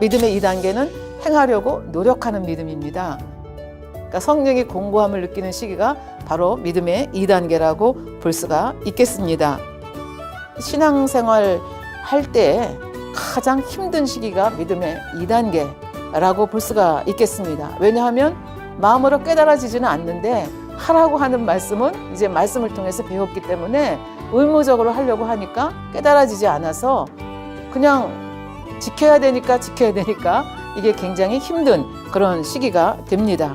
믿음의 2단계는 행하려고 노력하는 믿음입니다. 그러니까 성령의 공고함을 느끼는 시기가 바로 믿음의 2단계라고 볼 수가 있겠습니다. 신앙생활 할 때 가장 힘든 시기가 믿음의 2단계라고 볼 수가 있겠습니다. 왜냐하면 마음으로 깨달아지지는 않는데 하라고 하는 말씀은 이제 말씀을 통해서 배웠기 때문에 의무적으로 하려고 하니까 깨달아지지 않아서 그냥 지켜야 되니까 이게 굉장히 힘든 그런 시기가 됩니다.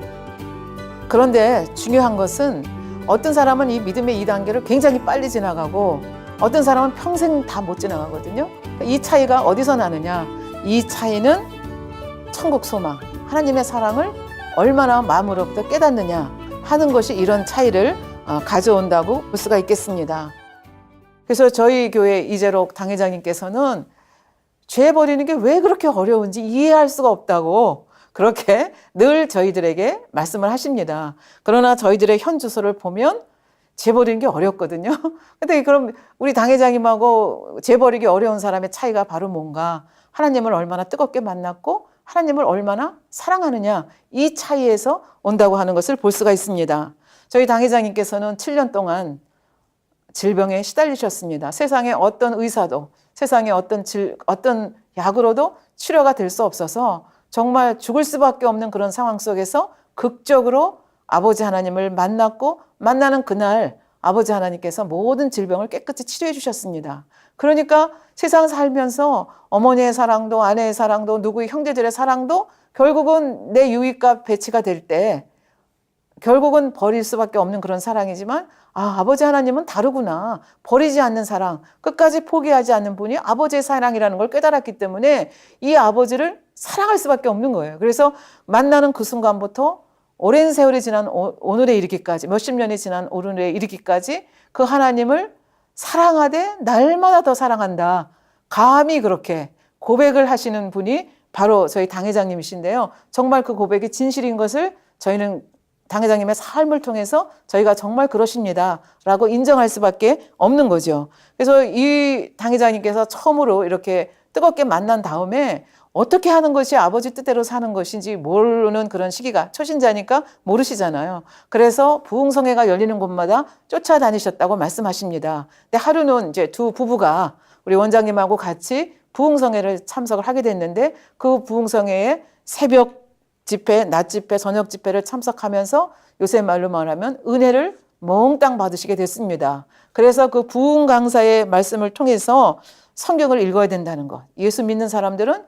그런데 중요한 것은 어떤 사람은 이 믿음의 2단계를 굉장히 빨리 지나가고 어떤 사람은 평생 다 못 지나가거든요. 이 차이가 어디서 나느냐? 이 차이는 천국 소망, 하나님의 사랑을 얼마나 마음으로부터 깨닫느냐 하는 것이 이런 차이를 가져온다고 볼 수가 있겠습니다. 그래서 저희 교회 이재록 당회장님께서는 죄 버리는 게 왜 그렇게 어려운지 이해할 수가 없다고 그렇게 늘 저희들에게 말씀을 하십니다. 그러나 저희들의 현 주소를 보면 죄 버리는 게 어렵거든요. 근데 그럼 우리 당회장님하고 죄 버리기 어려운 사람의 차이가 바로 뭔가? 하나님을 얼마나 뜨겁게 만났고 하나님을 얼마나 사랑하느냐, 이 차이에서 온다고 하는 것을 볼 수가 있습니다. 저희 당회장님께서는 7년 동안 질병에 시달리셨습니다. 세상의 어떤 의사도, 세상의 어떤 약으로도 치료가 될 수 없어서 정말 죽을 수밖에 없는 그런 상황 속에서 극적으로 아버지 하나님을 만났고 만나는 그날 아버지 하나님께서 모든 질병을 깨끗이 치료해 주셨습니다. 그러니까 세상 살면서 어머니의 사랑도 아내의 사랑도 누구의 형제들의 사랑도 결국은 내 유익과 배치가 될 때 결국은 버릴 수밖에 없는 그런 사랑이지만 아버지 하나님은 다르구나. 버리지 않는 사랑, 끝까지 포기하지 않는 분이 아버지의 사랑이라는 걸 깨달았기 때문에 이 아버지를 사랑할 수밖에 없는 거예요. 그래서 만나는 그 순간부터 오랜 세월이 지난 오늘에 이르기까지, 몇십 년이 지난 오늘에 이르기까지 그 하나님을 사랑하되 날마다 더 사랑한다. 감히 그렇게 고백을 하시는 분이 바로 저희 당회장님이신데요. 정말 그 고백이 진실인 것을 저희는 당회장님의 삶을 통해서 저희가 정말 그러십니다 라고 인정할 수밖에 없는 거죠. 그래서 이 당회장님께서 처음으로 이렇게 뜨겁게 만난 다음에 어떻게 하는 것이 아버지 뜻대로 사는 것인지 모르는 그런 시기가, 초신자니까 모르시잖아요. 그래서 부흥성회가 열리는 곳마다 쫓아다니셨다고 말씀하십니다. 근데 하루는 이제 두 부부가 우리 원장님하고 같이 부흥성회를 참석을 하게 됐는데 그 부흥성회에 새벽 집회, 낮 집회, 저녁 집회를 참석하면서 요새 말로 말하면 은혜를 몽땅 받으시게 됐습니다. 그래서 그 부흥 강사의 말씀을 통해서 성경을 읽어야 된다는 것. 예수 믿는 사람들은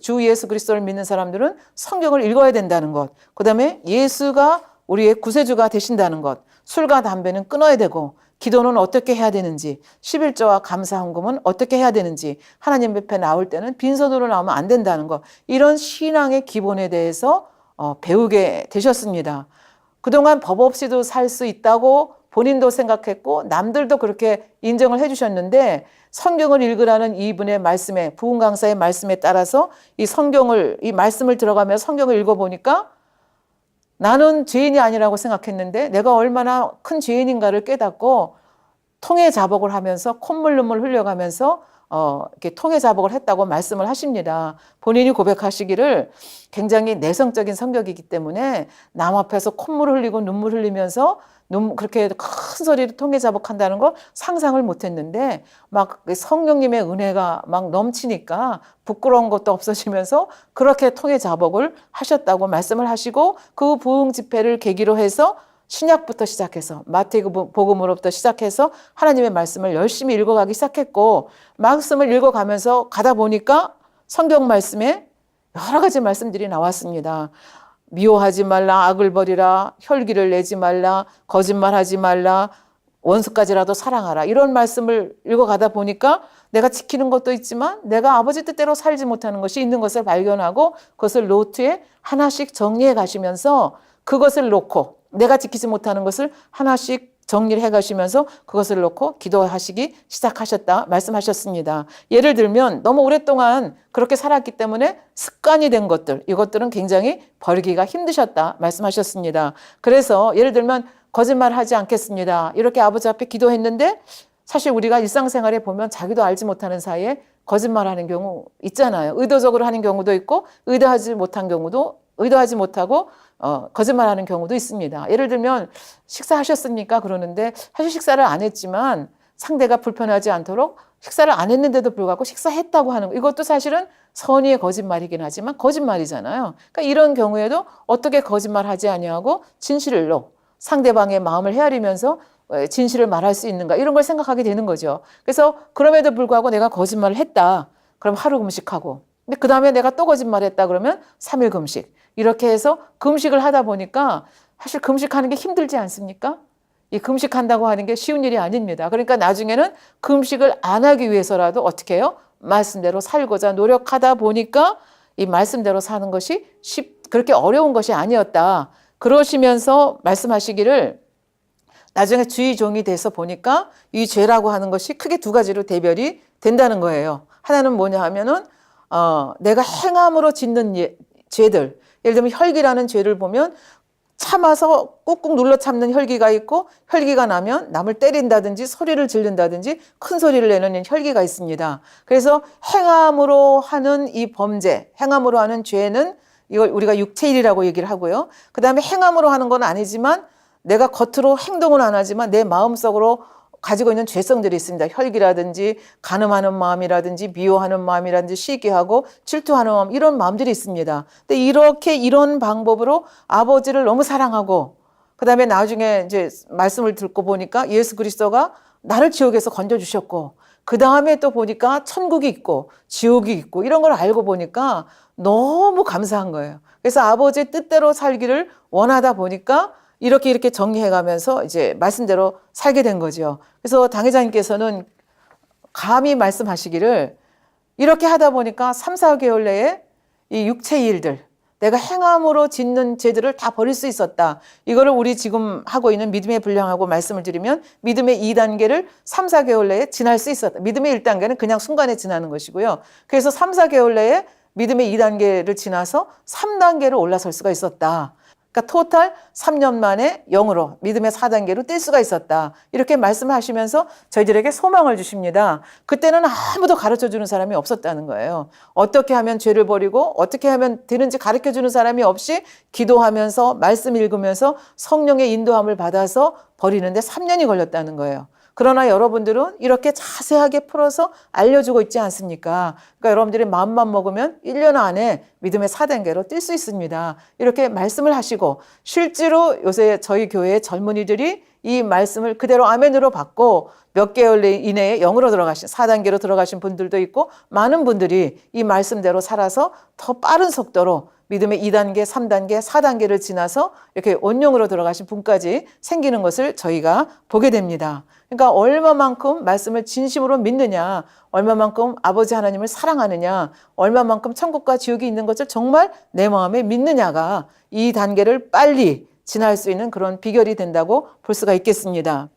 주 예수 그리스도를 믿는 사람들은 성경을 읽어야 된다는 것. 그다음에 예수가 우리의 구세주가 되신다는 것. 술과 담배는 끊어야 되고 기도는 어떻게 해야 되는지, 11조와 감사헌금은 어떻게 해야 되는지, 하나님 앞에 나올 때는 빈손으로 나오면 안 된다는 것. 이런 신앙의 기본에 대해서 배우게 되셨습니다. 그동안 법 없이도 살 수 있다고 본인도 생각했고 남들도 그렇게 인정을 해주셨는데 성경을 읽으라는 이분의 말씀에, 부흥 강사의 말씀에 따라서 이 말씀을 들어가면서 성경을 읽어보니까 나는 죄인이 아니라고 생각했는데 내가 얼마나 큰 죄인인가를 깨닫고 통해 자복을 하면서 콧물 눈물 흘려가면서 이렇게 통해 자복을 했다고 말씀을 하십니다. 본인이 고백하시기를 굉장히 내성적인 성격이기 때문에 남 앞에서 콧물 흘리고 눈물 흘리면서 그렇게 큰 소리로 통해 자복한다는 거 상상을 못했는데 막 성령님의 은혜가 막 넘치니까 부끄러운 것도 없어지면서 그렇게 통해 자복을 하셨다고 말씀을 하시고 그 부흥 집회를 계기로 해서 신약부터 시작해서 마태복음으로부터 시작해서 하나님의 말씀을 열심히 읽어가기 시작했고 말씀을 읽어가면서 가다 보니까 성경 말씀에 여러 가지 말씀들이 나왔습니다. 미워하지 말라, 악을 버리라, 혈기를 내지 말라, 거짓말하지 말라, 원수까지라도 사랑하라. 이런 말씀을 읽어가다 보니까 내가 지키는 것도 있지만 내가 아버지 뜻대로 살지 못하는 것이 있는 것을 발견하고 그것을 노트에 하나씩 정리해 가시면서 그것을 놓고 내가 지키지 못하는 것을 하나씩 정리를 해 가시면서 그것을 놓고 기도하시기 시작하셨다 말씀하셨습니다. 예를 들면 너무 오랫동안 그렇게 살았기 때문에 습관이 된 것들, 이것들은 굉장히 버리기가 힘드셨다 말씀하셨습니다. 그래서 예를 들면 거짓말하지 않겠습니다. 이렇게 아버지 앞에 기도했는데 사실 우리가 일상생활에 보면 자기도 알지 못하는 사이에 거짓말하는 경우 있잖아요. 의도적으로 하는 경우도 있고 의도하지 못하고 거짓말하는 경우도 있습니다. 예를 들면 식사하셨습니까? 그러는데 사실 식사를 안 했지만 상대가 불편하지 않도록 식사를 안 했는데도 불구하고 식사했다고 하는 거, 이것도 사실은 선의의 거짓말이긴 하지만 거짓말이잖아요. 그러니까 이런 경우에도 어떻게 거짓말하지 아니하고 진실로 상대방의 마음을 헤아리면서 진실을 말할 수 있는가, 이런 걸 생각하게 되는 거죠. 그래서 그럼에도 불구하고 내가 거짓말을 했다, 그럼 하루 금식하고, 근데 그 다음에 내가 또 거짓말했다 그러면 3일 금식, 이렇게 해서 금식을 하다 보니까 사실 금식하는 게 힘들지 않습니까? 이 금식한다고 하는 게 쉬운 일이 아닙니다. 그러니까 나중에는 금식을 안 하기 위해서라도 어떻게 해요? 말씀대로 살고자 노력하다 보니까 이 말씀대로 사는 것이 그렇게 어려운 것이 아니었다. 그러시면서 말씀하시기를, 나중에 주의 종이 돼서 보니까 이 죄라고 하는 것이 크게 두 가지로 대별이 된다는 거예요. 하나는 뭐냐 하면은 내가 행함으로 짓는 죄들, 예를 들면 혈기라는 죄를 보면 참아서 꾹꾹 눌러 참는 혈기가 있고, 혈기가 나면 남을 때린다든지 소리를 지른다든지 큰 소리를 내는 혈기가 있습니다. 그래서 행함으로 하는 이 범죄, 행함으로 하는 죄는 이걸 우리가 육체일이라고 얘기를 하고요. 그 다음에 행함으로 하는 건 아니지만 내가 겉으로 행동은 안 하지만 내 마음속으로 가지고 있는 죄성들이 있습니다. 혈기라든지 간음하는 마음이라든지 미워하는 마음이라든지 시기하고 질투하는 마음, 이런 마음들이 있습니다. 근데 이런 방법으로 아버지를 너무 사랑하고, 그다음에 나중에 이제 말씀을 듣고 보니까 예수 그리스도가 나를 지옥에서 건져주셨고, 그 다음에 또 보니까 천국이 있고 지옥이 있고, 이런 걸 알고 보니까 너무 감사한 거예요. 그래서 아버지의 뜻대로 살기를 원하다 보니까 이렇게 정리해가면서 이제 말씀대로 살게 된 거죠. 그래서 당회장님께서는 감히 말씀하시기를, 이렇게 하다 보니까 3, 4개월 내에 이 육체의 일들, 내가 행함으로 짓는 죄들을 다 버릴 수 있었다. 이거를 우리 지금 하고 있는 믿음의 분량하고 말씀을 드리면 믿음의 2단계를 3, 4개월 내에 지날 수 있었다. 믿음의 1단계는 그냥 순간에 지나는 것이고요. 그래서 3, 4개월 내에 믿음의 2단계를 지나서 3단계로 올라설 수가 있었다. 그러니까 토탈 3년 만에 0으로 믿음의 4단계로 뛸 수가 있었다. 이렇게 말씀하시면서 저희들에게 소망을 주십니다. 그때는 아무도 가르쳐주는 사람이 없었다는 거예요. 어떻게 하면 죄를 버리고 어떻게 하면 되는지 가르쳐주는 사람이 없이 기도하면서 말씀 읽으면서 성령의 인도함을 받아서 버리는데 3년이 걸렸다는 거예요. 그러나 여러분들은 이렇게 자세하게 풀어서 알려주고 있지 않습니까? 그러니까 여러분들이 마음만 먹으면 1년 안에 믿음의 4단계로 뛸 수 있습니다. 이렇게 말씀을 하시고, 실제로 요새 저희 교회의 젊은이들이 이 말씀을 그대로 아멘으로 받고 몇 개월 이내에 0으로 들어가신, 4단계로 들어가신 분들도 있고, 많은 분들이 이 말씀대로 살아서 더 빠른 속도로 믿음의 2단계, 3단계, 4단계를 지나서 이렇게 원령으로 들어가신 분까지 생기는 것을 저희가 보게 됩니다. 그러니까 얼마만큼 말씀을 진심으로 믿느냐, 얼마만큼 아버지 하나님을 사랑하느냐, 얼마만큼 천국과 지옥이 있는 것을 정말 내 마음에 믿느냐가 이 단계를 빨리 지날 수 있는 그런 비결이 된다고 볼 수가 있겠습니다.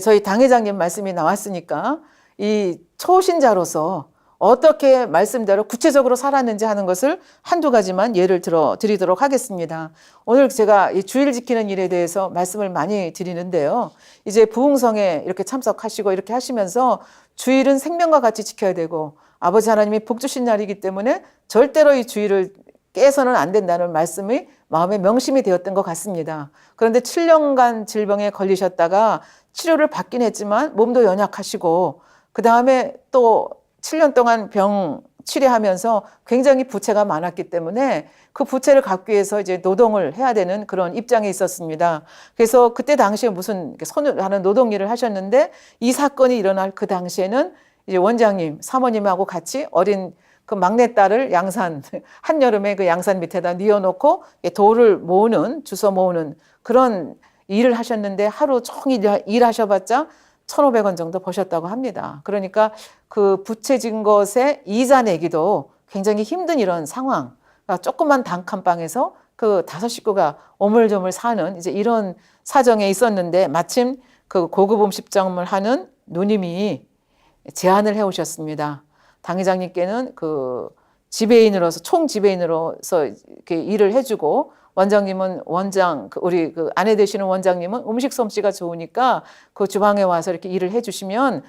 저희 당회장님 말씀이 나왔으니까 이 초신자로서 어떻게 말씀대로 구체적으로 살았는지 하는 것을 한두 가지만 예를 들어 드리도록 하겠습니다. 오늘 제가 이 주일 지키는 일에 대해서 말씀을 많이 드리는데요. 이제 부흥성에 이렇게 참석하시고 이렇게 하시면서 주일은 생명과 같이 지켜야 되고, 아버지 하나님이 복 주신 날이기 때문에 절대로 이 주일을 깨서는 안 된다는 말씀이 마음에 명심이 되었던 것 같습니다. 그런데 7년간 질병에 걸리셨다가 치료를 받긴 했지만 몸도 연약하시고, 그 다음에 또 7년 동안 병 치료하면서 굉장히 부채가 많았기 때문에 그 부채를 갚기 위해서 이제 노동을 해야 되는 그런 입장에 있었습니다. 그래서 그때 당시에 무슨 손을 하는 노동 일을 하셨는데, 이 사건이 일어날 그 당시에는 이제 원장님, 사모님하고 같이 어린 그 막내딸을 양산, 한여름에 그 양산 밑에다 뉘어놓고 돌을 모으는, 주워 모으는 그런 일을 하셨는데, 하루 종일 일하셔봤자 1,500원 정도 버셨다고 합니다. 그러니까 그 부채진 것에 이자 내기도 굉장히 힘든 이런 상황, 그러니까 조그만 단칸방에서 그 5식구가 오물조물 사는 이제 이런 사정에 있었는데, 마침 그 고급 음식점을 하는 누님이 제안을 해오셨습니다. 당회장님께는 그 지배인으로서, 총 지배인으로서 이렇게 일을 해주고, 원장님은 우리 그 아내 되시는 원장님은 음식 솜씨가 좋으니까 그 주방에 와서 이렇게 일을 해주시면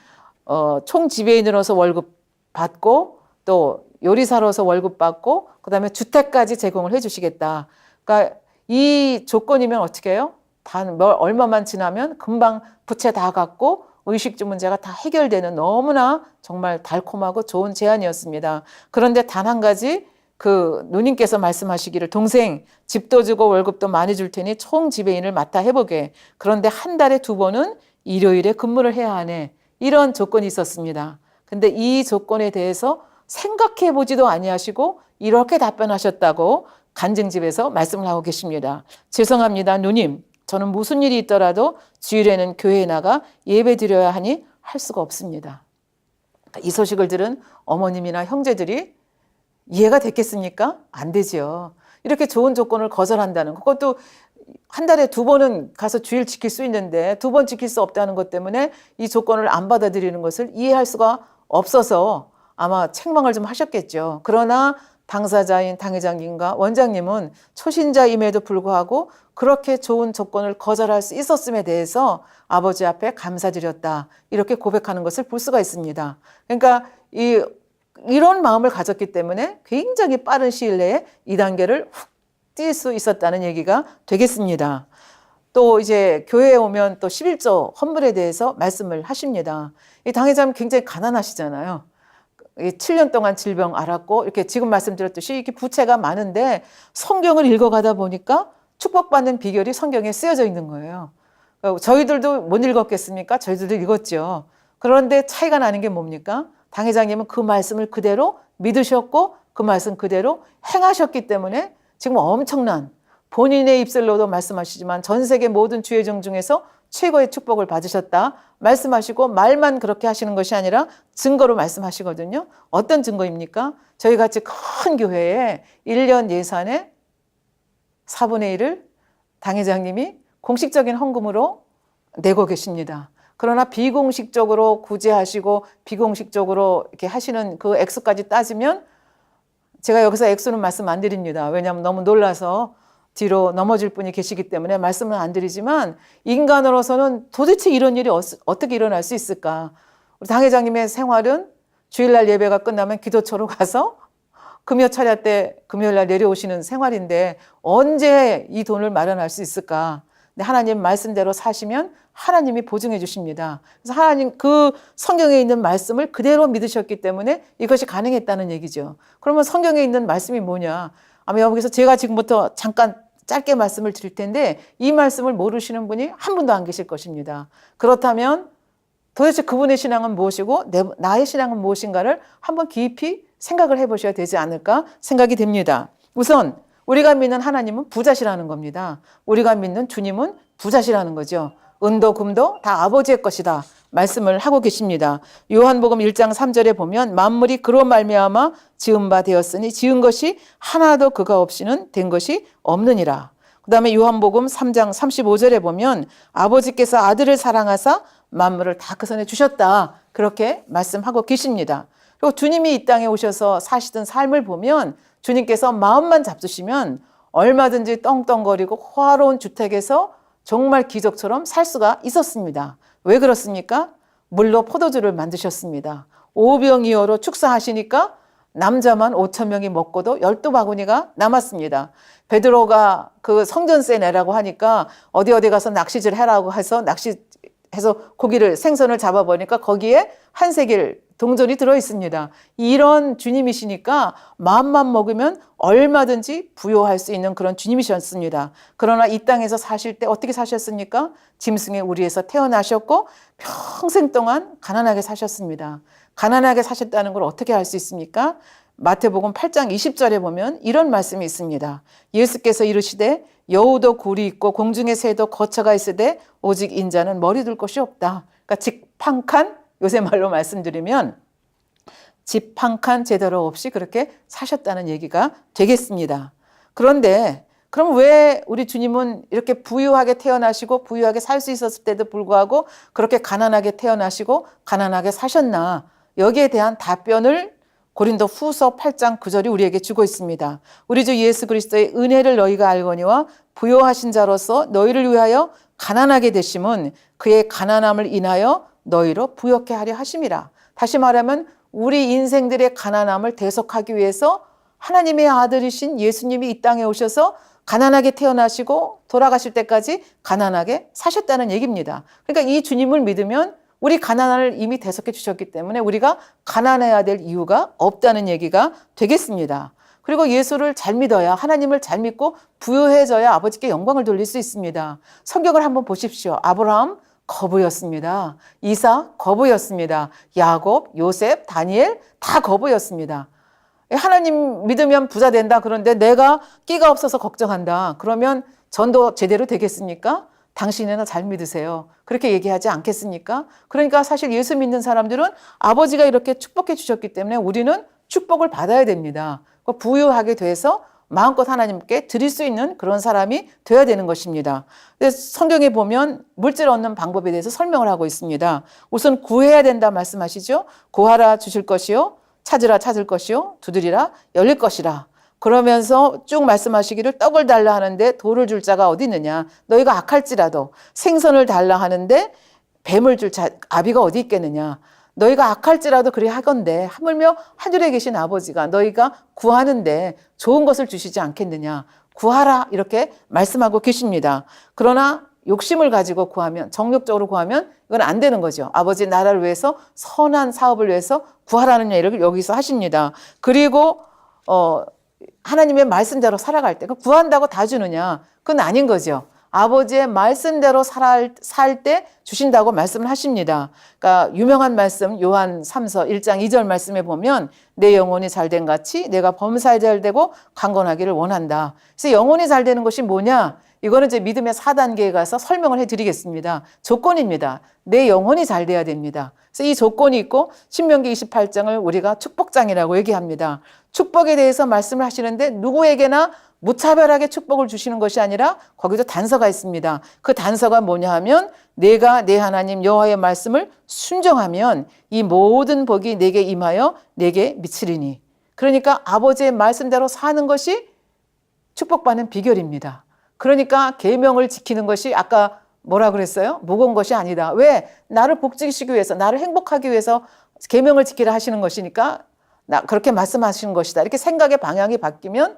총 지배인으로서 월급 받고 또 요리사로서 월급 받고 그다음에 주택까지 제공을 해 주시겠다. 그러니까 이 조건이면 어떻게 해요? 얼마만 지나면 금방 부채 다 갚고 의식주 문제가 다 해결되는 너무나 정말 달콤하고 좋은 제안이었습니다. 그런데 단 한 가지 그 누님께서 말씀하시기를 동생 집도 주고 월급도 많이 줄 테니 총 지배인을 맡아 해보게. 그런데 한 달에 2번은 일요일에 근무를 해야 하네. 이런 조건이 있었습니다. 근데 이 조건에 대해서 생각해 보지도 아니하시고 이렇게 답변하셨다고 간증집에서 말씀을 하고 계십니다. 죄송합니다, 누님. 저는 무슨 일이 있더라도 주일에는 교회에 나가 예배 드려야 하니 할 수가 없습니다. 이 소식을 들은 어머님이나 형제들이 이해가 됐겠습니까? 안 되지요. 이렇게 좋은 조건을 거절한다는 그것도 한 달에 2번은 가서 주일 지킬 수 있는데 2번 지킬 수 없다는 것 때문에 이 조건을 안 받아들이는 것을 이해할 수가 없어서 아마 책망을 좀 하셨겠죠. 그러나 당사자인 당회장님과 원장님은 초신자임에도 불구하고 그렇게 좋은 조건을 거절할 수 있었음에 대해서 아버지 앞에 감사드렸다. 이렇게 고백하는 것을 볼 수가 있습니다. 그러니까 이런 마음을 가졌기 때문에 굉장히 빠른 시일 내에 이 단계를 훅 뛸 수 있었다는 얘기가 되겠습니다. 또 이제 교회에 오면 또 11조 헌물에 대해서 말씀을 하십니다. 이 당회장님 굉장히 가난하시잖아요. 7년 동안 질병 앓았고 이렇게 지금 말씀드렸듯이 이렇게 부채가 많은데 성경을 읽어가다 보니까 축복받는 비결이 성경에 쓰여져 있는 거예요. 저희들도 못 읽었겠습니까? 저희들도 읽었죠. 그런데 차이가 나는 게 뭡니까? 당회장님은 그 말씀을 그대로 믿으셨고 그 말씀 그대로 행하셨기 때문에 지금 엄청난 본인의 입술로도 말씀하시지만 전 세계 모든 주의종 중에서 최고의 축복을 받으셨다 말씀하시고 말만 그렇게 하시는 것이 아니라 증거로 말씀하시거든요. 어떤 증거입니까? 저희 같이 큰 교회에 1년 예산의 4분의 1을 당회장님이 공식적인 헌금으로 내고 계십니다. 그러나 비공식적으로 구제하시고 비공식적으로 이렇게 하시는 그 액수까지 따지면 제가 여기서 액수는 말씀 안 드립니다. 왜냐하면 너무 놀라서 뒤로 넘어질 분이 계시기 때문에 말씀은 안 드리지만 인간으로서는 도대체 이런 일이 어떻게 일어날 수 있을까? 우리 당회장님의 생활은 주일날 예배가 끝나면 기도처로 가서 금요 차례 때 금요일날 내려오시는 생활인데 언제 이 돈을 마련할 수 있을까? 근데 하나님 말씀대로 사시면 하나님이 보증해 주십니다. 그래서 하나님 그 성경에 있는 말씀을 그대로 믿으셨기 때문에 이것이 가능했다는 얘기죠. 그러면 성경에 있는 말씀이 뭐냐? 아마 여기서 제가 지금부터 잠깐 짧게 말씀을 드릴 텐데 이 말씀을 모르시는 분이 한 분도 안 계실 것입니다. 그렇다면 도대체 그분의 신앙은 무엇이고 나의 신앙은 무엇인가를 한번 깊이 생각을 해보셔야 되지 않을까 생각이 됩니다. 우선 우리가 믿는 하나님은 부자시라는 겁니다. 우리가 믿는 주님은 부자시라는 거죠. 은도 금도 다 아버지의 것이다 말씀을 하고 계십니다. 요한복음 1장 3절에 보면 만물이 그로 말미암아 지은 바 되었으니 지은 것이 하나도 그가 없이는 된 것이 없느니라. 그 다음에 요한복음 3장 35절에 보면 아버지께서 아들을 사랑하사 만물을 다 그 손에 주셨다 그렇게 말씀하고 계십니다. 그리고 주님이 이 땅에 오셔서 사시던 삶을 보면 주님께서 마음만 잡수시면 얼마든지 떵떵거리고 화로운 주택에서 정말 기적처럼 살 수가 있었습니다. 왜 그렇습니까? 물로 포도주를 만드셨습니다. 오병이어로 축사하시니까 남자만 5,000명이 먹고도 12바구니가 남았습니다. 베드로가 그 성전세 내라고 하니까 어디 가서 낚시질 해라고 해서 낚시해서 고기를 생선을 잡아보니까 거기에 한 세겔 동전이 들어있습니다. 이런 주님이시니까 마음만 먹으면 얼마든지 부여할 수 있는 그런 주님이셨습니다. 그러나 이 땅에서 사실 때 어떻게 사셨습니까? 짐승의 우리에서 태어나셨고 평생 동안 가난하게 사셨습니다. 가난하게 사셨다는 걸 어떻게 알 수 있습니까? 마태복음 8장 20절에 보면 이런 말씀이 있습니다. 예수께서 이르시되 여우도 굴이 있고 공중의 새도 거처가 있으되 오직 인자는 머리 둘 곳이 없다. 그러니까 직팡칸 요새 말로 말씀드리면 집 한 칸 제대로 없이 그렇게 사셨다는 얘기가 되겠습니다. 그런데 그럼 왜 우리 주님은 이렇게 부유하게 태어나시고 부유하게 살 수 있었을 때도 불구하고 그렇게 가난하게 태어나시고 가난하게 사셨나? 여기에 대한 답변을 고린도 후서 8장 9절이 우리에게 주고 있습니다. 우리 주 예수 그리스도의 은혜를 너희가 알거니와 부요하신 자로서 너희를 위하여 가난하게 되심은 그의 가난함을 인하여 너희로 부욕해 하려 하심이라. 다시 말하면 우리 인생들의 가난함을 대속하기 위해서 하나님의 아들이신 예수님이 이 땅에 오셔서 가난하게 태어나시고 돌아가실 때까지 가난하게 사셨다는 얘기입니다. 그러니까 이 주님을 믿으면 우리 가난을 이미 대속해 주셨기 때문에 우리가 가난해야 될 이유가 없다는 얘기가 되겠습니다. 그리고 예수를 잘 믿어야, 하나님을 잘 믿고 부유해져야 아버지께 영광을 돌릴 수 있습니다. 성경을 한번 보십시오. 아브라함 거부였습니다. 이삭 거부였습니다. 야곱, 요셉, 다니엘 다 거부였습니다. 하나님 믿으면 부자 된다. 그런데 내가 끼가 없어서 걱정한다. 그러면 전도 제대로 되겠습니까? 당신이나 잘 믿으세요. 그렇게 얘기하지 않겠습니까? 그러니까 사실 예수 믿는 사람들은 아버지가 이렇게 축복해 주셨기 때문에 우리는 축복을 받아야 됩니다. 부유하게 돼서 마음껏 하나님께 드릴 수 있는 그런 사람이 되어야 되는 것입니다. 성경에 보면 물질 얻는 방법에 대해서 설명을 하고 있습니다. 우선 구해야 된다 말씀하시죠. 구하라 주실 것이요, 찾으라 찾을 것이요, 두드리라 열릴 것이라. 그러면서 쭉 말씀하시기를 떡을 달라 하는데 돌을 줄 자가 어디 있느냐. 너희가 악할지라도 생선을 달라 하는데 뱀을 줄 자, 아비가 어디 있겠느냐. 너희가 악할지라도 그리 하건대 하물며 하늘에 계신 아버지가 너희가 구하는데 좋은 것을 주시지 않겠느냐. 구하라 이렇게 말씀하고 계십니다. 그러나 욕심을 가지고 구하면, 정욕적으로 구하면 이건 안 되는 거죠. 아버지 나라를 위해서, 선한 사업을 위해서 구하라는 얘기를 여기서 하십니다. 그리고 하나님의 말씀대로 살아갈 때 구한다고 다 주느냐? 그건 아닌 거죠. 아버지의 말씀대로 살 때 주신다고 말씀을 하십니다. 그러니까 유명한 말씀 요한 3서 1장 2절 말씀에 보면 내 영혼이 잘된 같이 내가 범사에 잘되고 강건하기를 원한다. 그래서 영혼이 잘되는 것이 뭐냐? 이거는 이제 믿음의 4단계에 가서 설명을 해드리겠습니다. 조건입니다. 내 영혼이 잘 돼야 됩니다. 그래서 이 조건이 있고 신명기 28장을 우리가 축복장이라고 얘기합니다. 축복에 대해서 말씀을 하시는데 누구에게나 무차별하게 축복을 주시는 것이 아니라 거기도 단서가 있습니다. 그 단서가 뭐냐 하면 내가 내 하나님 여호와의 말씀을 순종하면 이 모든 복이 내게 임하여 내게 미치리니. 그러니까 아버지의 말씀대로 사는 것이 축복받는 비결입니다. 그러니까 계명을 지키는 것이 아까 뭐라 그랬어요? 무거운 것이 아니다. 왜? 나를 복지시키기 위해서, 나를 행복하기 위해서 계명을 지키라 하시는 것이니까 그렇게 말씀하시는 것이다. 이렇게 생각의 방향이 바뀌면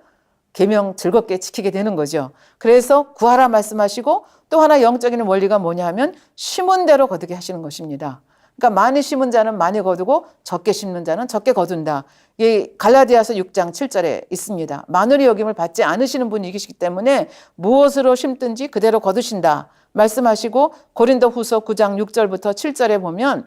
계명 즐겁게 지키게 되는 거죠. 그래서 구하라 말씀하시고 또 하나 영적인 원리가 뭐냐 하면 심은 대로 거두게 하시는 것입니다. 그러니까 많이 심은 자는 많이 거두고 적게 심는 자는 적게 거둔다. 이 갈라디아서 6장 7절에 있습니다. 마누리 여김을 받지 않으시는 분이시기 때문에 무엇으로 심든지 그대로 거두신다 말씀하시고 고린도 후서 9장 6절부터 7절에 보면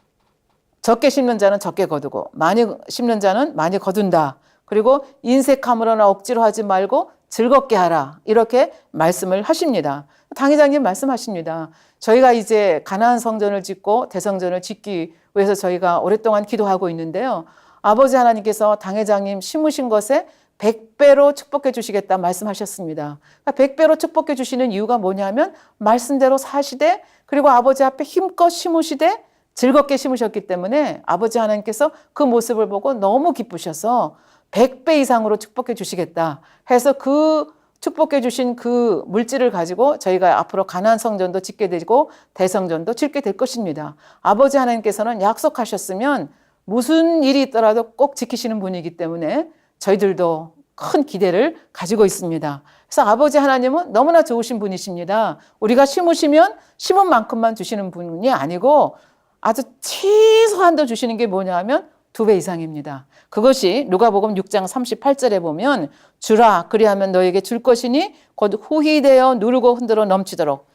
적게 심는 자는 적게 거두고 많이 심는 자는 많이 거둔다. 그리고 인색함으로나 억지로 하지 말고 즐겁게 하라. 이렇게 말씀을 하십니다. 당 회장님 말씀하십니다. 저희가 이제 가나안 성전을 짓고 대성전을 짓기 위해서 저희가 오랫동안 기도하고 있는데요. 아버지 하나님께서 당 회장님 심으신 것에 100배로 축복해 주시겠다 말씀하셨습니다. 100배로 축복해 주시는 이유가 뭐냐면 말씀대로 사시되 그리고 아버지 앞에 힘껏 심으시되 즐겁게 심으셨기 때문에 아버지 하나님께서 그 모습을 보고 너무 기쁘셔서 100배 이상으로 축복해 주시겠다 해서 그 축복해 주신 그 물질을 가지고 저희가 앞으로 가나안 성전도 짓게 되고 대성전도 짓게 될 것입니다. 아버지 하나님께서는 약속하셨으면 무슨 일이 있더라도 꼭 지키시는 분이기 때문에 저희들도 큰 기대를 가지고 있습니다. 그래서 아버지 하나님은 너무나 좋으신 분이십니다. 우리가 심으시면 심은 만큼만 주시는 분이 아니고 아주 최소한 더 주시는 게 뭐냐 하면 2배 이상입니다. 그것이 누가복음 6장 38절에 보면 주라 그리하면 너에게 줄 것이니 곧 후히 되어 누르고 흔들어 넘치도록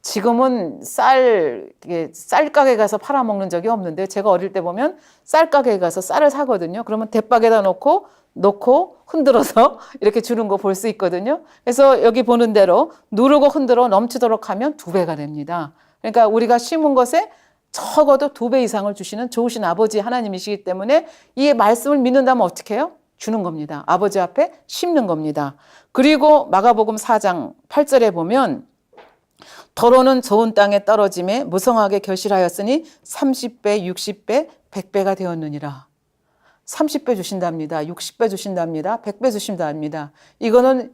지금은 쌀 가게 가서 팔아먹는 적이 없는데 제가 어릴 때 보면 쌀 가게에 가서 쌀을 사거든요. 그러면 대박에다 놓고 흔들어서 이렇게 주는 거 볼 수 있거든요. 그래서 여기 보는 대로 누르고 흔들어 넘치도록 하면 2배가 됩니다. 그러니까 우리가 심은 것에 적어도 2배 이상을 주시는 좋으신 아버지 하나님이시기 때문에 이 말씀을 믿는다면 어떻게 해요? 주는 겁니다. 아버지 앞에 심는 겁니다. 그리고 마가복음 4장 8절에 보면 더러는 좋은 땅에 떨어짐에 무성하게 결실하였으니 30배, 60배, 100배가 되었느니라. 30배 주신답니다. 60배 주신답니다. 100배 주신답니다. 이거는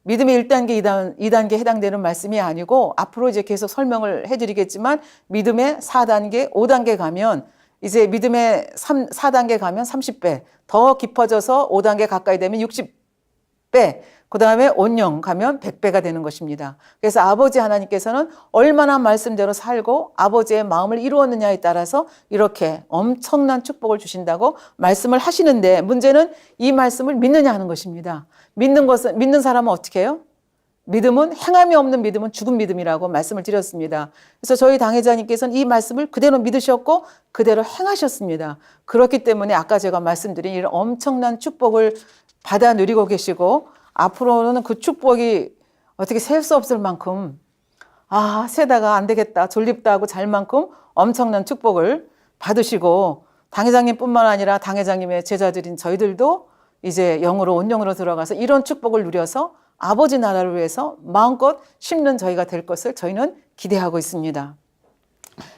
믿음의 1단계, 2단계에 해당되는 말씀이 아니고 앞으로 이제 계속 설명을 해드리겠지만 믿음의 4단계, 5단계 가면 이제 믿음의 4단계 가면 30배, 더 깊어져서 5단계 가까이 되면 60배, 그 다음에 온영 가면 100배가 되는 것입니다. 그래서 아버지 하나님께서는 얼마나 말씀대로 살고 아버지의 마음을 이루었느냐에 따라서 이렇게 엄청난 축복을 주신다고 말씀을 하시는데, 문제는 이 말씀을 믿느냐 하는 것입니다. 믿는 사람은 어떻게 해요? 믿음은, 행함이 없는 믿음은 죽은 믿음이라고 말씀을 드렸습니다. 그래서 저희 당회자님께서는 이 말씀을 그대로 믿으셨고 그대로 행하셨습니다. 그렇기 때문에 아까 제가 말씀드린 이런 엄청난 축복을 받아 누리고 계시고, 앞으로는 그 축복이 어떻게 셀 수 없을 만큼, 세다가 안 되겠다, 졸립다 하고 잘 만큼 엄청난 축복을 받으시고, 당회장님뿐만 아니라 당회장님의 제자들인 저희들도 이제 영으로, 온영으로 들어가서 이런 축복을 누려서 아버지 나라를 위해서 마음껏 심는 저희가 될 것을 저희는 기대하고 있습니다.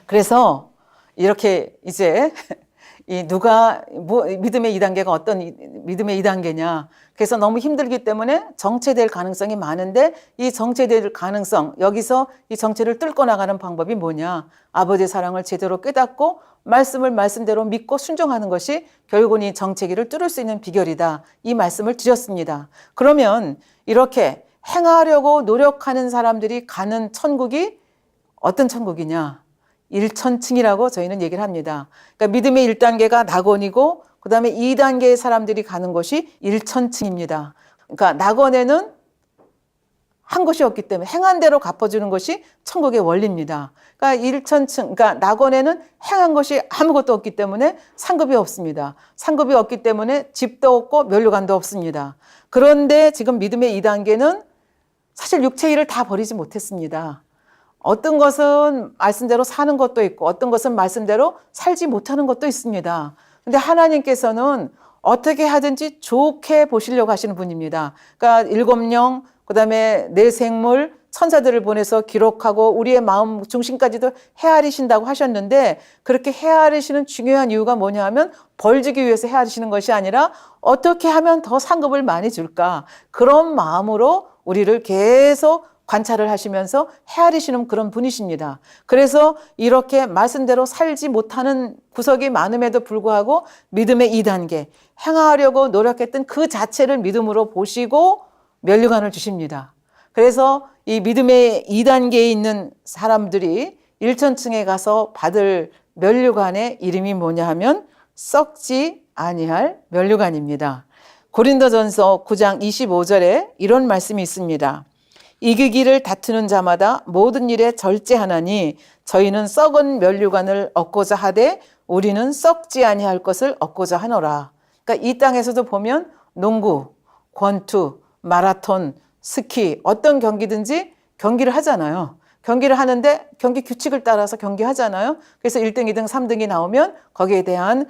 그래서 이렇게 이제 믿음의 2단계가 어떤 믿음의 2단계냐. 그래서 너무 힘들기 때문에 정체될 가능성이 많은데, 이 정체될 가능성, 여기서 이 정체를 뚫고 나가는 방법이 뭐냐. 아버지의 사랑을 제대로 깨닫고 말씀을 말씀대로 믿고 순종하는 것이 결국은 이 정체기를 뚫을 수 있는 비결이다. 이 말씀을 드렸습니다. 그러면 이렇게 행하려고 노력하는 사람들이 가는 천국이 어떤 천국이냐? 1천층이라고 저희는 얘기를 합니다. 그러니까 믿음의 1단계가 낙원이고, 그 다음에 2단계의 사람들이 가는 곳이 1천층입니다. 그러니까 낙원에는 한 것이 없기 때문에 행한 대로 갚아주는 것이 천국의 원리입니다. 그러니까 1천층, 그러니까 낙원에는 행한 것이 아무것도 없기 때문에 상급이 없습니다. 상급이 없기 때문에 집도 없고 면류관도 없습니다. 그런데 지금 믿음의 2단계는 사실 육체 일을 다 버리지 못했습니다. 어떤 것은 말씀대로 사는 것도 있고 어떤 것은 말씀대로 살지 못하는 것도 있습니다. 근데 하나님께서는 어떻게 하든지 좋게 보시려고 하시는 분입니다. 그러니까 7영, 그 다음에 내 생물, 천사들을 보내서 기록하고 우리의 마음 중심까지도 헤아리신다고 하셨는데, 그렇게 헤아리시는 중요한 이유가 뭐냐 하면 벌 주기 위해서 헤아리시는 것이 아니라 어떻게 하면 더 상급을 많이 줄까, 그런 마음으로 우리를 계속 관찰을 하시면서 헤아리시는 그런 분이십니다. 그래서 이렇게 말씀대로 살지 못하는 구석이 많음에도 불구하고 믿음의 2단계, 행하려고 노력했던 그 자체를 믿음으로 보시고 면류관을 주십니다. 그래서 이 믿음의 2단계에 있는 사람들이 1천층에 가서 받을 면류관의 이름이 뭐냐 하면 썩지 아니할 면류관입니다. 고린도전서 9장 25절에 이런 말씀이 있습니다. 이기기를 다투는 자마다 모든 일에 절제하나니 저희는 썩은 면류관을 얻고자 하되 우리는 썩지 아니할 것을 얻고자 하노라. 그러니까 이 땅에서도 보면 농구, 권투, 마라톤, 스키, 어떤 경기든지 경기를 하잖아요. 경기를 하는데 경기 규칙을 따라서 경기하잖아요. 그래서 1등, 2등, 3등이 나오면 거기에 대한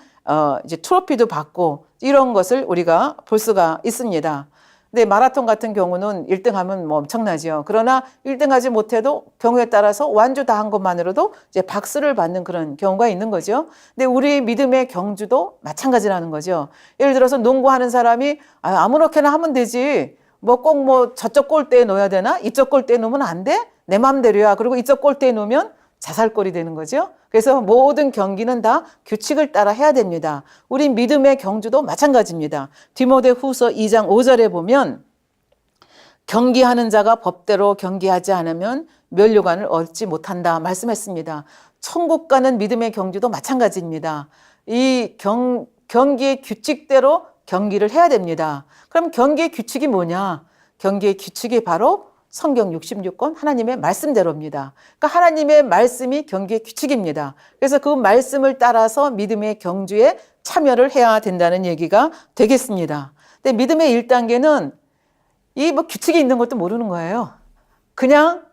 이제 트로피도 받고 이런 것을 우리가 볼 수가 있습니다. 근데 마라톤 같은 경우는 1등 하면 뭐 엄청나죠. 그러나 1등 하지 못해도 경우에 따라서 완주 다 한 것만으로도 이제 박수를 받는 그런 경우가 있는 거죠. 근데 우리 믿음의 경주도 마찬가지라는 거죠. 예를 들어서 농구하는 사람이 아무렇게나 하면 되지. 뭐 꼭 뭐 저쪽 골대에 놓아야 되나? 이쪽 골대에 놓으면 안 돼? 내 맘대로야. 그리고 이쪽 골대에 놓으면 자살골이 되는 거죠. 그래서 모든 경기는 다 규칙을 따라 해야 됩니다. 우리 믿음의 경주도 마찬가지입니다. 디모데후서 2장 5절에 보면 경기하는 자가 법대로 경기하지 않으면 면류관을 얻지 못한다 말씀했습니다. 천국 가는 믿음의 경주도 마찬가지입니다. 이 경기의 규칙대로 경기를 해야 됩니다. 그럼 경기의 규칙이 뭐냐? 경기의 규칙이 바로 성경 66권 하나님의 말씀대로입니다. 그러니까 하나님의 말씀이 경기의 규칙입니다. 그래서 그 말씀을 따라서 믿음의 경주에 참여를 해야 된다는 얘기가 되겠습니다. 근데 믿음의 1단계는 이 뭐 규칙이 있는 것도 모르는 거예요. 그냥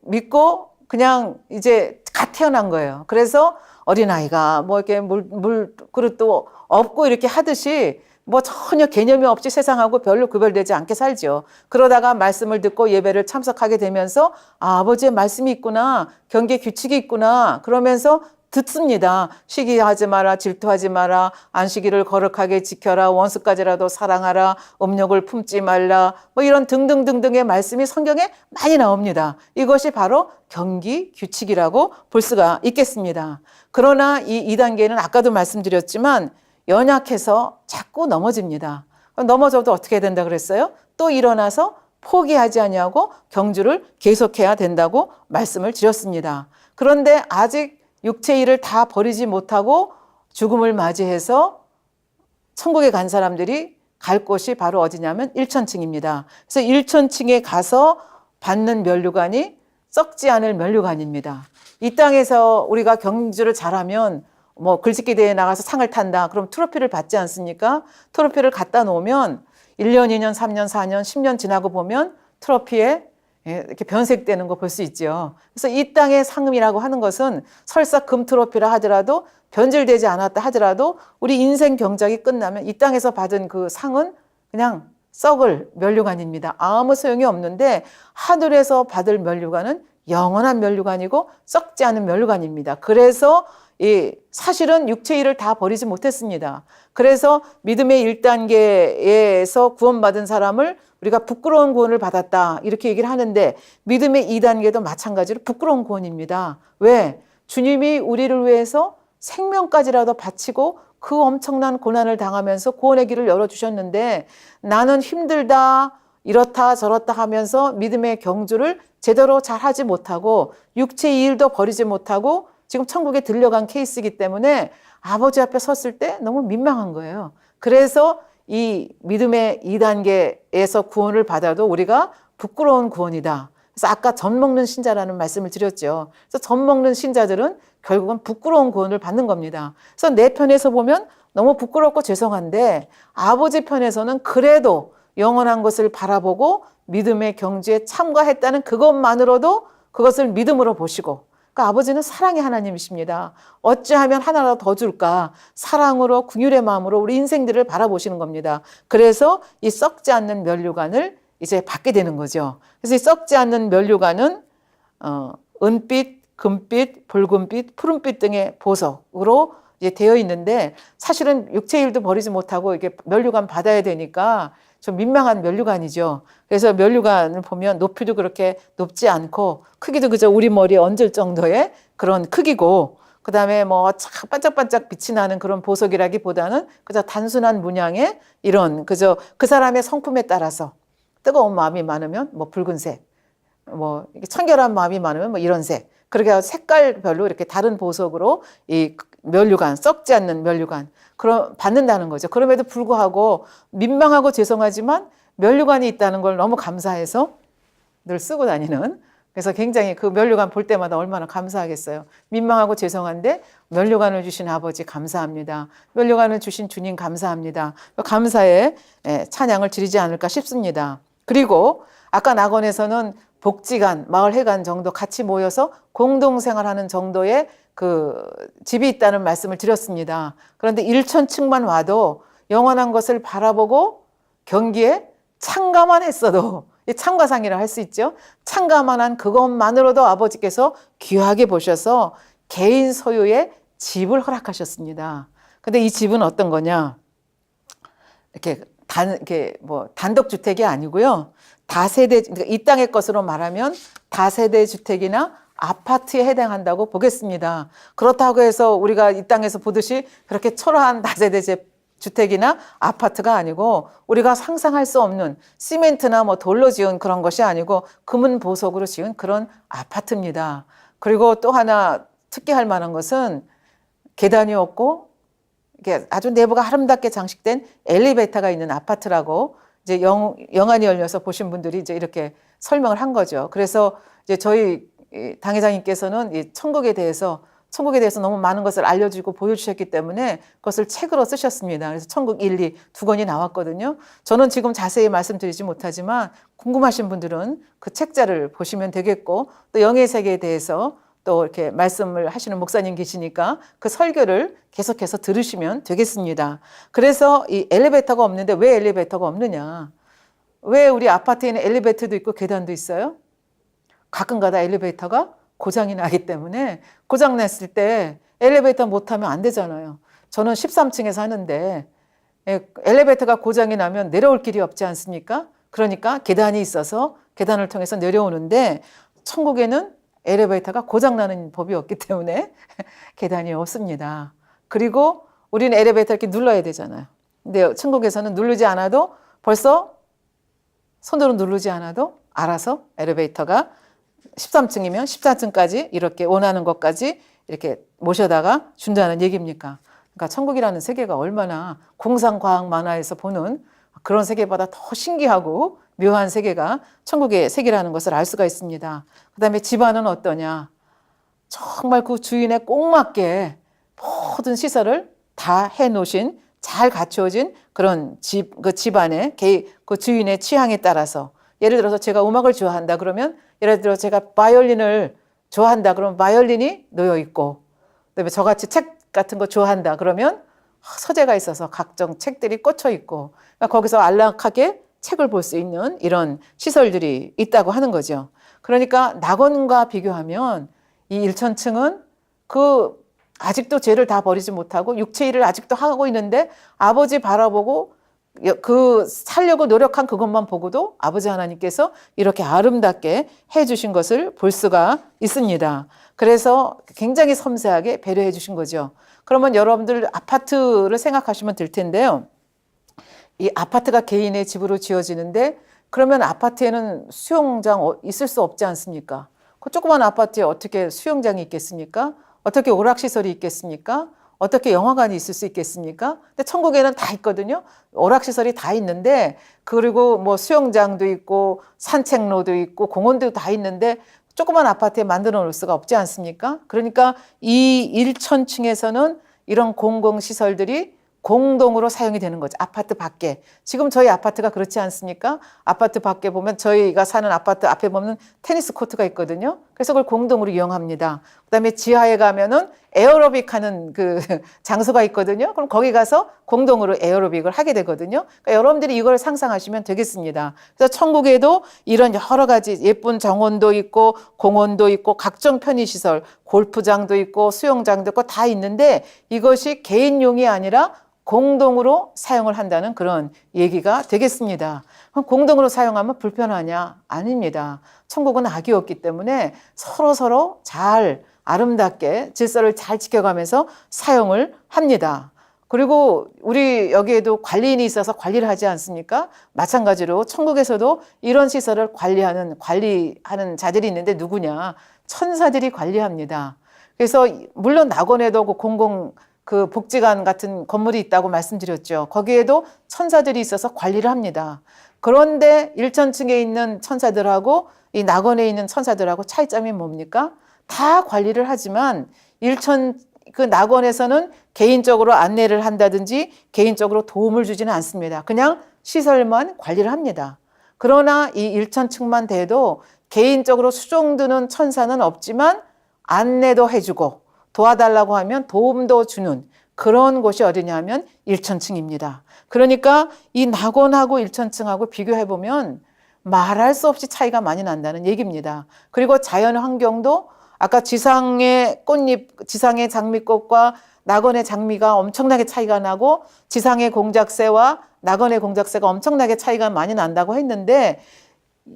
믿고 그냥 이제 갓 태어난 거예요. 그래서 어린아이가 뭐 이렇게 물 그릇도 없고 이렇게 하듯이 뭐 전혀 개념이 없이 세상하고 별로 구별되지 않게 살죠. 그러다가 말씀을 듣고 예배를 참석하게 되면서 아버지의 말씀이 있구나, 경계 규칙이 있구나, 그러면서 듣습니다. 시기하지 마라, 질투하지 마라, 안식일을 거룩하게 지켜라, 원수까지라도 사랑하라, 음욕을 품지 말라, 뭐 이런 등등등등의 말씀이 성경에 많이 나옵니다. 이것이 바로 경기 규칙이라고 볼 수가 있겠습니다. 그러나 이 2단계는 아까도 말씀드렸지만 연약해서 자꾸 넘어집니다. 넘어져도 어떻게 된다 그랬어요? 또 일어나서 포기하지 아니하고 경주를 계속해야 된다고 말씀을 드렸습니다. 그런데 아직 육체의 일을 다 버리지 못하고 죽음을 맞이해서 천국에 간 사람들이 갈 곳이 바로 어디냐면 1천층입니다. 그래서 1천층에 가서 받는 면류관이 썩지 않을 면류관입니다. 이 땅에서 우리가 경주를 잘하면 뭐 글짓기 대회에 나가서 상을 탄다. 그럼 트로피를 받지 않습니까? 트로피를 갖다 놓으면 1년, 2년, 3년, 4년, 10년 지나고 보면 트로피에 이렇게 변색되는 거 볼 수 있죠. 그래서 이 땅의 상금이라고 하는 것은 설사 금 트로피라 하더라도 변질되지 않았다 하더라도 우리 인생 경작이 끝나면 이 땅에서 받은 그 상은 그냥 썩을 면류관입니다. 아무 소용이 없는데 하늘에서 받을 면류관은 영원한 면류관이고 썩지 않은 면류관입니다. 그래서 사실은 육체의 일을 다 버리지 못했습니다. 그래서 믿음의 1단계에서 구원받은 사람을 우리가 부끄러운 구원을 받았다 이렇게 얘기를 하는데 믿음의 2단계도 마찬가지로 부끄러운 구원입니다. 왜? 주님이 우리를 위해서 생명까지라도 바치고 그 엄청난 고난을 당하면서 구원의 길을 열어주셨는데 나는 힘들다 이렇다 저렇다 하면서 믿음의 경주를 제대로 잘 하지 못하고 육체의 일도 버리지 못하고 지금 천국에 들려간 케이스이기 때문에 아버지 앞에 섰을 때 너무 민망한 거예요. 그래서 이 믿음의 2단계에서 구원을 받아도 우리가 부끄러운 구원이다. 그래서 아까 젖 먹는 신자라는 말씀을 드렸죠. 그래서 젖 먹는 신자들은 결국은 부끄러운 구원을 받는 겁니다. 그래서 내 편에서 보면 너무 부끄럽고 죄송한데 아버지 편에서는 그래도 영원한 것을 바라보고 믿음의 경주에 참가했다는 그것만으로도 그것을 믿음으로 보시고 그러니까 아버지는 사랑의 하나님이십니다. 어찌하면 하나라도 더 줄까? 사랑으로 궁율의 마음으로 우리 인생들을 바라보시는 겁니다. 그래서 이 썩지 않는 면류관을 이제 받게 되는 거죠. 그래서 이 썩지 않는 면류관은 은빛, 금빛, 붉은빛, 푸른빛 등의 보석으로 이제 되어 있는데 사실은 육체의 일도 버리지 못하고 이게 면류관 받아야 되니까 좀 민망한 면류관이죠. 그래서 면류관을 보면 높이도 그렇게 높지 않고 크기도 그저 우리 머리에 얹을 정도의 그런 크기고 그다음에 뭐 반짝반짝 빛이 나는 그런 보석이라기보다는 그저 단순한 문양의 이런 그저 그 사람의 성품에 따라서 뜨거운 마음이 많으면 뭐 붉은색, 뭐 청결한 마음이 많으면 뭐 이런 색 그렇게 색깔별로 이렇게 다른 보석으로 이 면류관 썩지 않는 면류관 그럼 받는다는 거죠. 그럼에도 불구하고 민망하고 죄송하지만 면류관이 있다는 걸 너무 감사해서 늘 쓰고 다니는 그래서 굉장히 그 면류관 볼 때마다 얼마나 감사하겠어요. 민망하고 죄송한데 면류관을 주신 아버지 감사합니다. 면류관을 주신 주님 감사합니다. 감사의 찬양을 드리지 않을까 싶습니다. 그리고 아까 낙원에서는 복지관, 마을회관 정도 같이 모여서 공동생활하는 정도의 그 집이 있다는 말씀을 드렸습니다. 그런데 1천층만 와도 영원한 것을 바라보고 경기에 참가만 했어도 참가상이라 할 수 있죠. 참가만 한 그것만으로도 아버지께서 귀하게 보셔서 개인 소유의 집을 허락하셨습니다. 근데 이 집은 어떤 거냐? 이렇게 뭐 단독주택이 아니고요. 다세대, 그러니까 이 땅의 것으로 말하면 다세대 주택이나 아파트에 해당한다고 보겠습니다. 그렇다고 해서 우리가 이 땅에서 보듯이 그렇게 초라한 다세대 주택이나 아파트가 아니고 우리가 상상할 수 없는 시멘트나 뭐 돌로 지은 그런 것이 아니고 금은 보석으로 지은 그런 아파트입니다. 그리고 또 하나 특기할 만한 것은 계단이 없고 이게 아주 내부가 아름답게 장식된 엘리베이터가 있는 아파트라고 이제 영안이 열려서 보신 분들이 이제 이렇게 설명을 한 거죠. 그래서 이제 저희 당회장님께서는 이 천국에 대해서 너무 많은 것을 알려주고 보여주셨기 때문에 그것을 책으로 쓰셨습니다. 그래서 천국 1, 2 두 권이 나왔거든요. 저는 지금 자세히 말씀드리지 못하지만 궁금하신 분들은 그 책자를 보시면 되겠고 또 영의 세계에 대해서 또 이렇게 말씀을 하시는 목사님 계시니까 그 설교를 계속해서 들으시면 되겠습니다. 그래서 이 엘리베이터가 없는데 왜 엘리베이터가 없느냐? 왜 우리 아파트에는 엘리베이터도 있고 계단도 있어요? 가끔가다 엘리베이터가 고장이 나기 때문에 고장 났을 때 엘리베이터 못 타면 안 되잖아요. 저는 13층에 사는데 엘리베이터가 고장이 나면 내려올 길이 없지 않습니까? 그러니까 계단이 있어서 계단을 통해서 내려오는데 천국에는 엘리베이터가 고장나는 법이 없기 때문에 계단이 없습니다. 그리고 우리는 엘리베이터 이렇게 눌러야 되잖아요. 근데 천국에서는 누르지 않아도 벌써 손으로 누르지 않아도 알아서 엘리베이터가 13층이면 14층까지 이렇게 원하는 것까지 이렇게 모셔다가 준다는 얘기입니까? 그러니까 천국이라는 세계가 얼마나 공상과학 만화에서 보는 그런 세계보다 더 신기하고 묘한 세계가 천국의 세계라는 것을 알 수가 있습니다. 그 다음에 집안은 어떠냐? 정말 그 주인에 꼭 맞게 모든 시설을 다 해놓으신 잘 갖추어진 그런 그 집안의 그 주인의 취향에 따라서 예를 들어서 제가 음악을 좋아한다 그러면 예를 들어 제가 바이올린을 좋아한다 그러면 바이올린이 놓여 있고 그다음에 저같이 책 같은 거 좋아한다 그러면 서재가 있어서 각종 책들이 꽂혀 있고 그러니까 거기서 안락하게 책을 볼 수 있는 이런 시설들이 있다고 하는 거죠. 그러니까 낙원과 비교하면 이 1천층은 그 아직도 죄를 다 버리지 못하고 육체 일을 아직도 하고 있는데 아버지 바라보고 그 살려고 노력한 그것만 보고도 아버지 하나님께서 이렇게 아름답게 해주신 것을 볼 수가 있습니다. 그래서 굉장히 섬세하게 배려해 주신 거죠. 그러면 여러분들 아파트를 생각하시면 될 텐데요. 이 아파트가 개인의 집으로 지어지는데 그러면 아파트에는 수영장 있을 수 없지 않습니까? 그 조그만 아파트에 어떻게 수영장이 있겠습니까? 어떻게 오락시설이 있겠습니까? 어떻게 영화관이 있을 수 있겠습니까? 근데 천국에는 다 있거든요. 오락시설이 다 있는데 그리고 뭐 수영장도 있고 산책로도 있고 공원도 다 있는데 조그만 아파트에 만들어 놓을 수가 없지 않습니까? 그러니까 이 1천층에서는 이런 공공시설들이 공동으로 사용이 되는 거죠. 아파트 밖에. 지금 저희 아파트가 그렇지 않습니까? 아파트 밖에 보면 저희가 사는 아파트 앞에 보면 테니스 코트가 있거든요. 그래서 그걸 공동으로 이용합니다. 그다음에 지하에 가면은 에어로빅 하는 그 장소가 있거든요. 그럼 거기 가서 공동으로 에어로빅을 하게 되거든요. 그러니까 여러분들이 이걸 상상하시면 되겠습니다. 그래서 천국에도 이런 여러 가지 예쁜 정원도 있고 공원도 있고 각종 편의시설, 골프장도 있고 수영장도 있고 다 있는데 이것이 개인용이 아니라 공동으로 사용을 한다는 그런 얘기가 되겠습니다. 그럼 공동으로 사용하면 불편하냐? 아닙니다. 천국은 악이 없기 때문에 서로 잘 아름답게 질서를 잘 지켜가면서 사용을 합니다. 그리고 우리 여기에도 관리인이 있어서 관리를 하지 않습니까? 마찬가지로 천국에서도 이런 시설을 관리하는 자들이 있는데 누구냐? 천사들이 관리합니다. 그래서 물론 낙원에도 그 복지관 같은 건물이 있다고 말씀드렸죠. 거기에도 천사들이 있어서 관리를 합니다. 그런데 1천층에 있는 천사들하고 이 낙원에 있는 천사들하고 차이점이 뭡니까? 다 관리를 하지만 그 낙원에서는 개인적으로 안내를 한다든지 개인적으로 도움을 주지는 않습니다. 그냥 시설만 관리를 합니다. 그러나 이 1천층만 돼도 개인적으로 수종드는 천사는 없지만 안내도 해주고 도와달라고 하면 도움도 주는 그런 곳이 어디냐면 1천층입니다. 그러니까 이 낙원하고 1천층하고 비교해보면 말할 수 없이 차이가 많이 난다는 얘기입니다. 그리고 자연 환경도 아까 지상의 꽃잎, 지상의 장미꽃과 낙원의 장미가 엄청나게 차이가 나고 지상의 공작새와 낙원의 공작새가 엄청나게 차이가 많이 난다고 했는데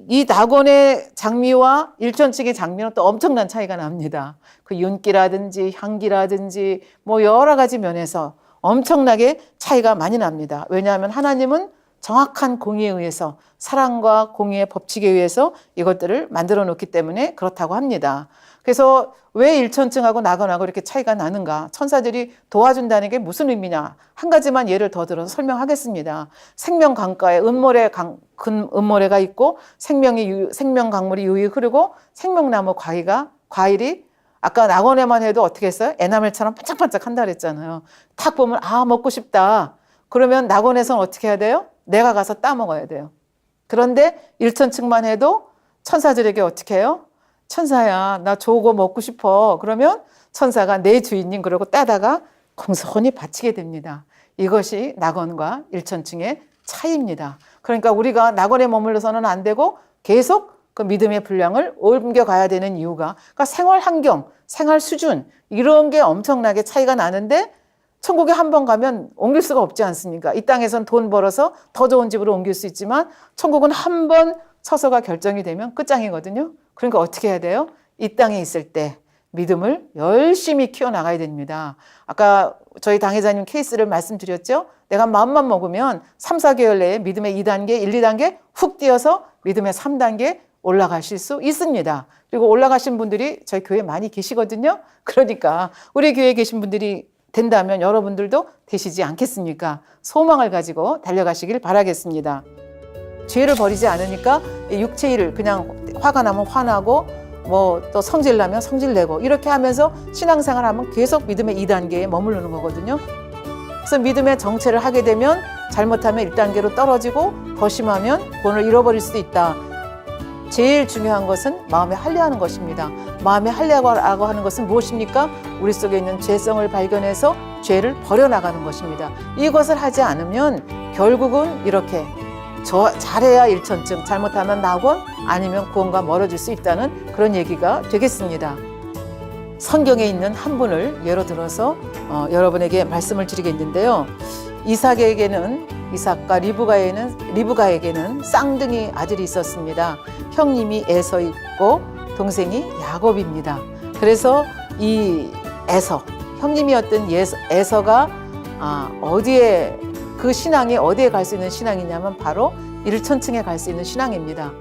이 낙원의 장미와 1천층의 장미는 또 엄청난 차이가 납니다. 그 윤기라든지 향기라든지 뭐 여러 가지 면에서 엄청나게 차이가 많이 납니다. 왜냐하면 하나님은 정확한 공의에 의해서 사랑과 공의의 법칙에 의해서 이것들을 만들어 놓기 때문에 그렇다고 합니다. 그래서 왜 1천층하고 낙원하고 이렇게 차이가 나는가? 천사들이 도와준다는 게 무슨 의미냐? 한 가지만 예를 더 들어서 설명하겠습니다. 생명 강가에 은모래가 있고 생명 강물이 유유히 흐르고 생명나무 과일이 아까 낙원에만 해도 어떻게 했어요? 에나멜처럼 반짝반짝 한다 그랬잖아요. 탁 보면 먹고 싶다. 그러면 낙원에서는 어떻게 해야 돼요? 내가 가서 따먹어야 돼요. 그런데 1천층만 해도 천사들에게 어떻게 해요? 천사야, 나 저거 먹고 싶어. 그러면 천사가 내 주인님 그러고 따다가 공손히 바치게 됩니다. 이것이 낙원과 1천층의 차이입니다. 그러니까 우리가 낙원에 머물러서는 안 되고 계속 그 믿음의 분량을 옮겨가야 되는 이유가, 그러니까 생활 환경, 생활 수준 이런 게 엄청나게 차이가 나는데 천국에 한 번 가면 옮길 수가 없지 않습니까? 이 땅에선 돈 벌어서 더 좋은 집으로 옮길 수 있지만 천국은 한 번 처소가 결정이 되면 끝장이거든요. 그러니까 어떻게 해야 돼요? 이 땅에 있을 때 믿음을 열심히 키워나가야 됩니다. 아까 저희 당회자님 케이스를 말씀드렸죠? 내가 마음만 먹으면 3, 4개월 내에 믿음의 2단계, 1, 2단계 훅 뛰어서 믿음의 3단계 올라가실 수 있습니다. 그리고 올라가신 분들이 저희 교회에 많이 계시거든요. 그러니까 우리 교회에 계신 분들이 된다면 여러분들도 되시지 않겠습니까? 소망을 가지고 달려가시길 바라겠습니다. 죄를 버리지 않으니까 육체 일을 그냥 화가 나면 화나고 뭐 또 성질 나면 성질 내고 이렇게 하면서 신앙생활 하면 계속 믿음의 2단계에 머무르는 거거든요. 그래서 믿음의 정체를 하게 되면 잘못하면 1단계로 떨어지고 더 심하면 구원을 잃어버릴 수도 있다. 제일 중요한 것은 마음에 할례하는 것입니다. 마음에 할례라고 하는 것은 무엇입니까? 우리 속에 있는 죄성을 발견해서 죄를 버려나가는 것입니다. 이것을 하지 않으면 결국은 이렇게 잘해야 일천증, 잘못하면 낙원, 아니면 구원과 멀어질 수 있다는 그런 얘기가 되겠습니다. 성경에 있는 한 분을 예로 들어서 여러분에게 말씀을 드리겠는데요. 이삭과 리브가에게는 쌍둥이 아들이 있었습니다. 형님이 에서 있고 동생이 야곱입니다. 그래서 이 형님이었던 에서가 어디에 그 신앙이 어디에 갈 수 있는 신앙이냐면 바로 일천층에 갈 수 있는 신앙입니다.